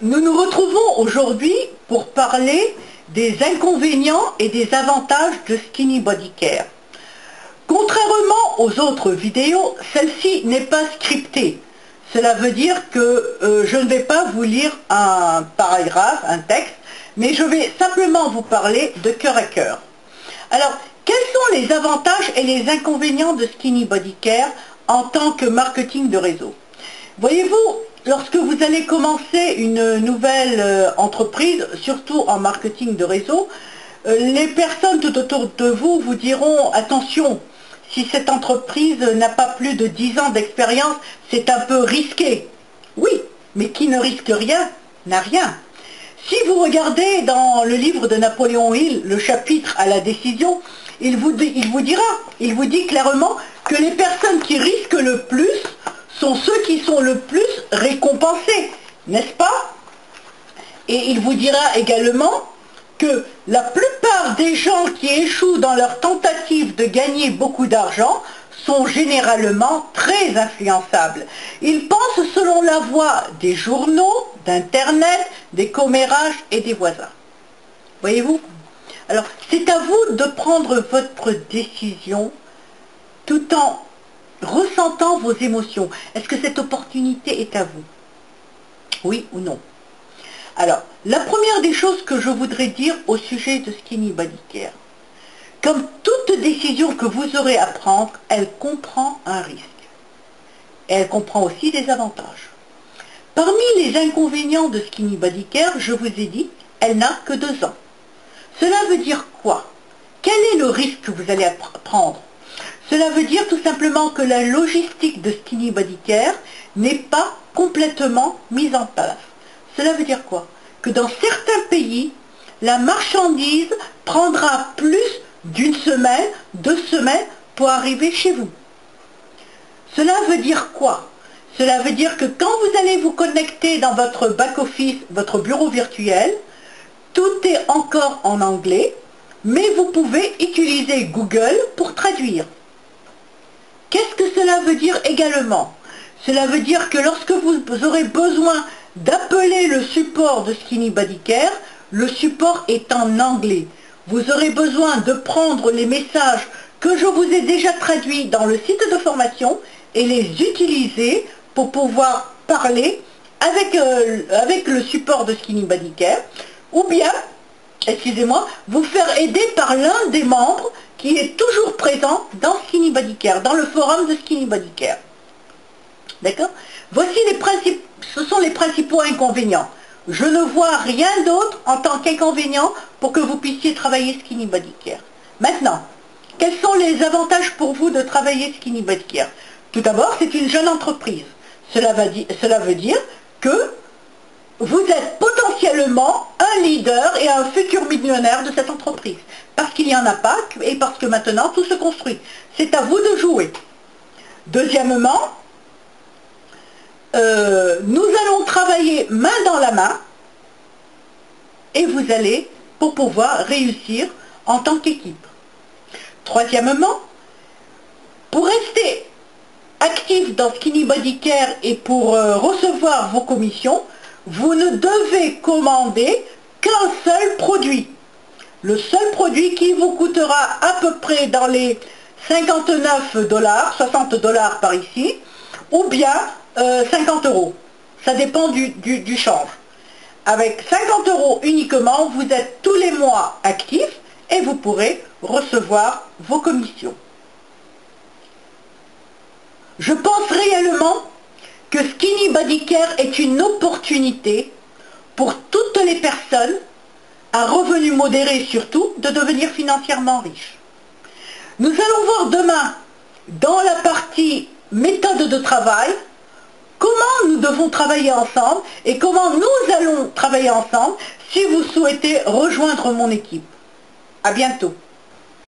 Nous nous retrouvons aujourd'hui pour parler des inconvénients et des avantages de Skinny Body Care. Contrairement aux autres vidéos, celle-ci n'est pas scriptée. Cela veut dire que je ne vais pas vous lire un paragraphe, un texte, mais je vais simplement vous parler de cœur à cœur. Alors, quels sont les avantages et les inconvénients de Skinny Body Care en tant que marketing de réseau? Voyez-vous, lorsque vous allez commencer une nouvelle entreprise, surtout en marketing de réseau, les personnes tout autour de vous vous diront « Attention, si cette entreprise n'a pas plus de 10 ans d'expérience, c'est un peu risqué. » Oui, mais qui ne risque rien n'a rien. Si vous regardez dans le livre de Napoléon Hill, le chapitre à la décision, il vous dit clairement que les personnes qui risquent le plus sont ceux qui sont le plus récompensés, n'est-ce pas? Et il vous dira également que la plupart des gens qui échouent dans leur tentative de gagner beaucoup d'argent sont généralement très influençables. Ils pensent selon la voie des journaux, d'Internet, des commérages et des voisins. Voyez-vous? Alors, c'est à vous de prendre votre décision tout en ressentant vos émotions. Est-ce que cette opportunité est à vous? Oui ou non? Alors, la première des choses que je voudrais dire au sujet de Skinny Body Care, comme toute décision que vous aurez à prendre, elle comprend un risque. Et elle comprend aussi des avantages. Parmi les inconvénients de Skinny Body Care, je vous ai dit, elle n'a que 2 ans. Cela veut dire quoi? Quel est le risque que vous allez prendre? Cela veut dire tout simplement que la logistique de Skinny Body Care n'est pas complètement mise en place. Cela veut dire quoi? Que dans certains pays, la marchandise prendra plus d'1 semaine, 2 semaines pour arriver chez vous. Cela veut dire quoi? Cela veut dire que quand vous allez vous connecter dans votre back-office, votre bureau virtuel, tout est encore en anglais, mais vous pouvez utiliser Google pour traduire. Qu'est-ce que cela veut dire également? Cela veut dire que lorsque vous aurez besoin d'appeler le support de Skinny Body Care, le support est en anglais. Vous aurez besoin de prendre les messages que je vous ai déjà traduits dans le site de formation et les utiliser pour pouvoir parler avec le support de Skinny Body Care, ou bien, excusez-moi, vous faire aider par l'un des membres qui est toujours présent dans Skinny Body Care, dans le forum de Skinny Body Care. D'accord? Voici ce sont les principaux inconvénients. Je ne vois rien d'autre en tant qu'inconvénient pour que vous puissiez travailler Skinny Body Care. Maintenant, quels sont les avantages pour vous de travailler Skinny Body Care? Tout d'abord, c'est une jeune entreprise. Cela veut dire que vous êtes potentiellement un leader et un futur millionnaire de cette entreprise. Parce qu'il n'y en a pas et parce que maintenant tout se construit. C'est à vous de jouer. Deuxièmement, nous allons travailler main dans la main et vous allez pour pouvoir réussir en tant qu'équipe. Troisièmement, pour rester actif dans Skinny Body Care et pour recevoir vos commissions, vous ne devez commander qu'un seul produit. Le seul produit qui vous coûtera à peu près dans les 59 $, 60 $ par ici, ou bien 50 €. Ça dépend du change. Avec 50 € uniquement, vous êtes tous les mois actif et vous pourrez recevoir vos commissions. Je pense réellement que Skinny Body Care est une opportunité pour toutes les personnes à revenus modérés surtout de devenir financièrement riches. Nous allons voir demain dans la partie méthode de travail comment nous devons travailler ensemble et comment nous allons travailler ensemble si vous souhaitez rejoindre mon équipe. À bientôt.